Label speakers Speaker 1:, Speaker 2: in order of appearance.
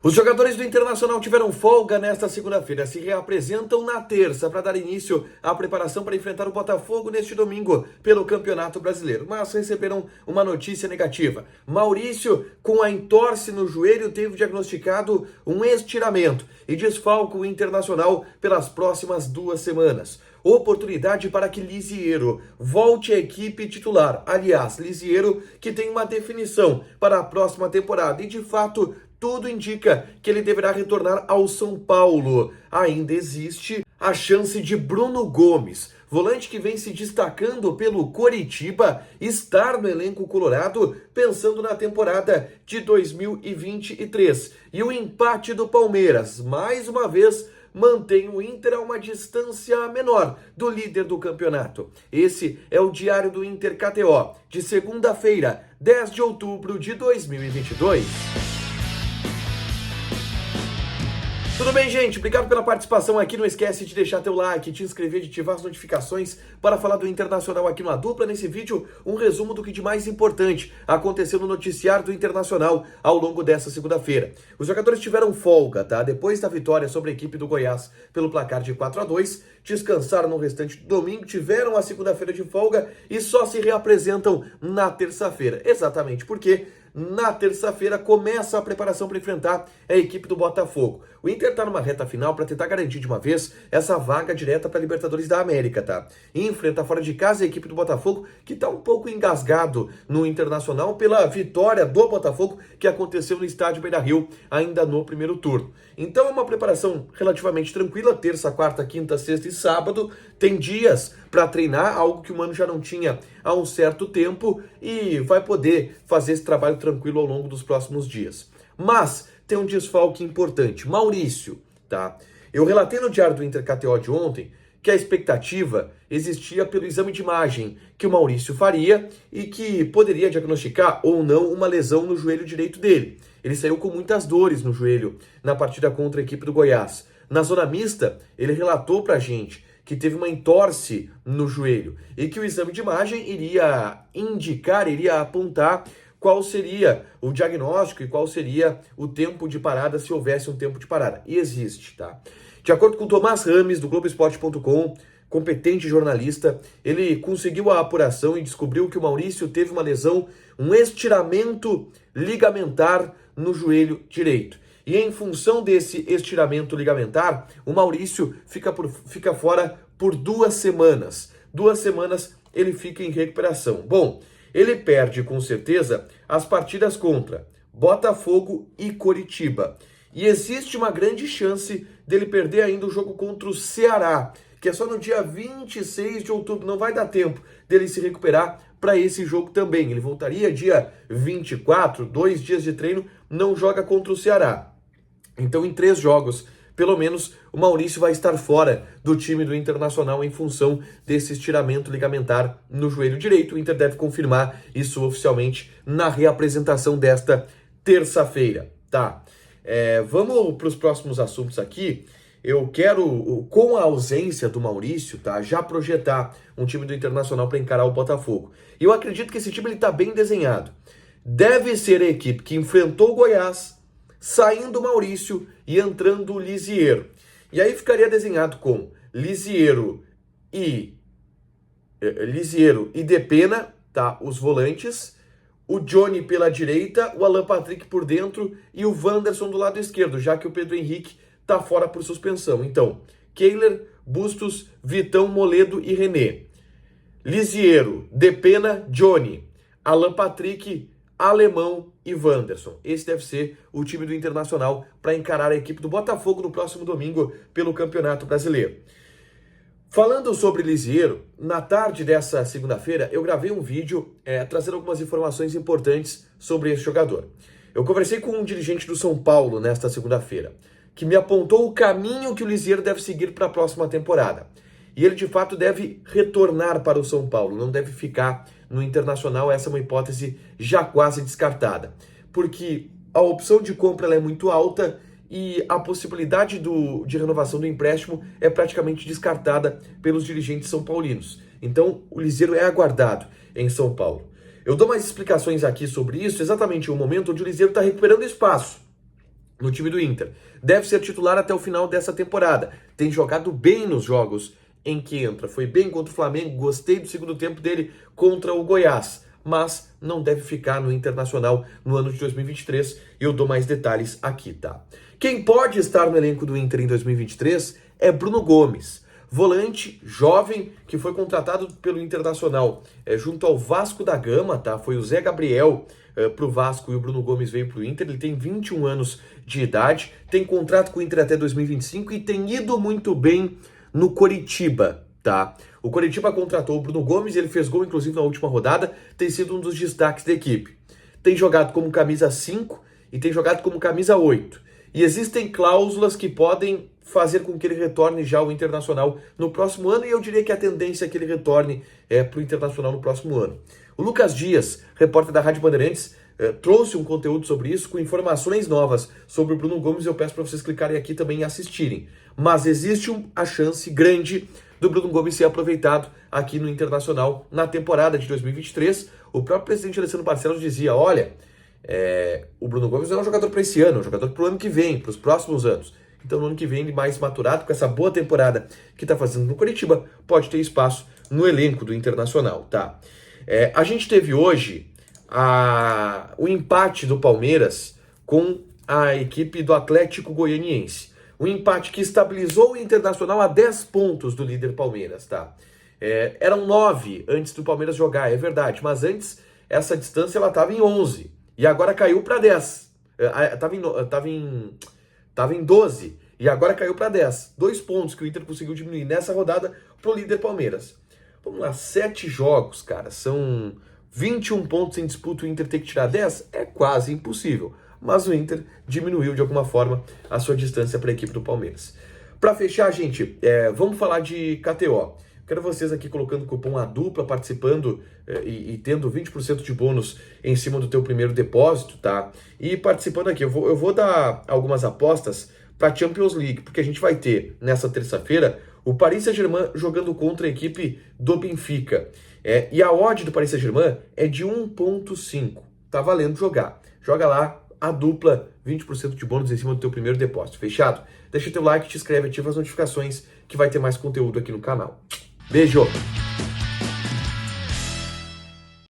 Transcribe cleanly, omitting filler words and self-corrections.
Speaker 1: Os jogadores do Internacional tiveram folga nesta segunda-feira, se reapresentam na terça para dar início à preparação para enfrentar o Botafogo neste domingo pelo Campeonato Brasileiro. Mas receberam uma notícia negativa. Maurício, com a entorse no joelho, teve diagnosticado um estiramento e desfalca o Internacional pelas próximas 2 semanas. Oportunidade para que Lisiero volte à equipe titular. Aliás, Lisiero que tem uma definição para a próxima temporada e, de fato, tudo indica que ele deverá retornar ao São Paulo. Ainda existe a chance de Bruno Gomes, volante que vem se destacando pelo Coritiba, estar no elenco colorado pensando na temporada de 2023. E o empate do Palmeiras, mais uma vez, mantém o Inter a uma distância menor do líder do campeonato. Esse é o Diário do Inter KTO, de segunda-feira, 10 de outubro de 2022. Tudo bem, gente? Obrigado pela participação aqui. Não esquece de deixar teu like, te inscrever, de ativar as notificações para falar do Internacional aqui no A Dupla. Nesse vídeo, um resumo do que de mais importante aconteceu no noticiário do Internacional ao longo dessa segunda-feira. Os jogadores tiveram folga, tá? Depois da vitória sobre a equipe do Goiás pelo placar de 4-2, descansaram no restante do domingo, tiveram a segunda-feira de folga e só se reapresentam na terça-feira. Exatamente porque na terça-feira começa a preparação para enfrentar a equipe do Botafogo. O Inter está numa reta final para tentar garantir de uma vez essa vaga direta para a Libertadores da América, tá? E enfrenta fora de casa a equipe do Botafogo, que está um pouco engasgado no Internacional pela vitória do Botafogo que aconteceu no estádio Beira-Rio ainda no primeiro turno. Então é uma preparação relativamente tranquila, terça, quarta, quinta, sexta e sábado. Tem dias para treinar, algo que o Mano já não tinha há um certo tempo, e vai poder fazer esse trabalho tranquilo ao longo dos próximos dias. Mas tem um desfalque importante, Maurício, tá? Eu relatei no Diário do Inter KTO de ontem que a expectativa existia pelo exame de imagem que o Maurício faria e que poderia diagnosticar ou não uma lesão no joelho direito dele. Ele saiu com muitas dores no joelho na partida contra a equipe do Goiás. Na zona mista, ele relatou pra gente que teve uma entorse no joelho e que o exame de imagem iria indicar, iria apontar qual seria o diagnóstico e qual seria o tempo de parada, se houvesse um tempo de parada. E existe, tá? De acordo com o Tomás Rames, do Globoesporte.com, competente jornalista, ele conseguiu a apuração e descobriu que o Maurício teve uma lesão, um estiramento ligamentar no joelho direito. E em função desse estiramento ligamentar, o Maurício fica fora por 2 semanas. 2 semanas ele fica em recuperação. Bom, ele perde com certeza as partidas contra Botafogo e Coritiba. E existe uma grande chance dele perder ainda o jogo contra o Ceará, que é só no dia 26 de outubro. Não vai dar tempo dele se recuperar para esse jogo também. Ele voltaria dia 24, 2 dias de treino, não joga contra o Ceará. Então, em 3 jogos, pelo menos, o Maurício vai estar fora do time do Internacional em função desse estiramento ligamentar no joelho direito. O Inter deve confirmar isso oficialmente na reapresentação desta terça-feira, tá? Vamos para os próximos assuntos aqui. Eu quero, com a ausência do Maurício, tá, já projetar um time do Internacional para encarar o Botafogo. E eu acredito que esse time está bem desenhado. Deve ser a equipe que enfrentou o Goiás, saindo o Maurício e entrando o Lisiero. E aí ficaria desenhado com Lisiero e Depena, tá, os volantes, o Johnny pela direita, o Alan Patrick por dentro e o Wanderson do lado esquerdo, já que o Pedro Henrique está fora por suspensão. Então, Kehler, Bustos, Vitão, Moledo e René. Lisiero, Depena, Johnny, Alan Patrick, Alemão e Wanderson. Esse deve ser o time do Internacional para encarar a equipe do Botafogo no próximo domingo pelo Campeonato Brasileiro. Falando sobre Lisiero, na tarde dessa segunda-feira eu gravei um vídeo trazendo algumas informações importantes sobre esse jogador. Eu conversei com um dirigente do São Paulo nesta segunda-feira, que me apontou o caminho que o Lisiero deve seguir para a próxima temporada. E ele, de fato, deve retornar para o São Paulo, não deve ficar no Internacional. Essa é uma hipótese já quase descartada, porque a opção de compra ela é muito alta e a possibilidade de renovação do empréstimo é praticamente descartada pelos dirigentes são paulinos. Então, o Lisiero é aguardado em São Paulo. Eu dou mais explicações aqui sobre isso, exatamente no momento onde o Lisiero está recuperando espaço. no time do Inter. Deve ser titular até o final dessa temporada. Tem jogado bem nos jogos em que entra. Foi bem contra o Flamengo, gostei do segundo tempo dele contra o Goiás, mas não deve ficar no Internacional no ano de 2023. E eu dou mais detalhes aqui, tá? Quem pode estar no elenco do Inter em 2023 é Bruno Gomes, volante jovem que foi contratado pelo Internacional junto ao Vasco da Gama, tá? Foi o Zé Gabriel para o Vasco e o Bruno Gomes veio para o Inter. Ele tem 21 anos de idade, tem contrato com o Inter até 2025 e tem ido muito bem no Coritiba, tá? O Coritiba contratou o Bruno Gomes, ele fez gol inclusive na última rodada, tem sido um dos destaques da equipe. Tem jogado como camisa 5 e tem jogado como camisa 8. E existem cláusulas que podem fazer com que ele retorne já ao Internacional no próximo ano, e eu diria que a tendência é que ele retorne para o Internacional no próximo ano. O Lucas Dias, repórter da Rádio Bandeirantes, trouxe um conteúdo sobre isso, com informações novas sobre o Bruno Gomes. Eu peço para vocês clicarem aqui também e assistirem. Mas existe a chance grande do Bruno Gomes ser aproveitado aqui no Internacional na temporada de 2023. O próprio presidente Alessandro Barcelos dizia, olha, o Bruno Gomes não é um jogador para esse ano, é um jogador para o ano que vem, para os próximos anos. Então no ano que vem ele mais maturado, com essa boa temporada que está fazendo no Coritiba, pode ter espaço no elenco do Internacional, tá? A gente teve hoje o empate do Palmeiras com a equipe do Atlético Goianiense. Um empate que estabilizou o Internacional a 10 pontos do líder Palmeiras, tá? Eram 9 antes do Palmeiras jogar, é verdade, mas antes essa distância ela estava em 11 e agora caiu para 10. Estava em 12 e agora caiu para 10. 2 pontos que o Inter conseguiu diminuir nessa rodada pro líder Palmeiras. Vamos lá, 7 jogos, cara, são 21 pontos em disputa, o Inter tem que tirar 10? É quase impossível. Mas o Inter diminuiu de alguma forma a sua distância para a equipe do Palmeiras. Para fechar, gente, vamos falar de KTO. Quero vocês aqui colocando o cupom ADUPLA, participando e tendo 20% de bônus em cima do teu primeiro depósito, tá? E participando aqui, eu vou dar algumas apostas para a Champions League, porque a gente vai ter, nessa terça-feira, o Paris Saint-Germain jogando contra a equipe do Benfica. E a odd do Paris Saint-Germain é de 1,5. Tá valendo jogar. Joga lá, a dupla, 20% de bônus em cima do teu primeiro depósito. Fechado? Deixa teu like, te inscreve, ativa as notificações que vai ter mais conteúdo aqui no canal. Beijo!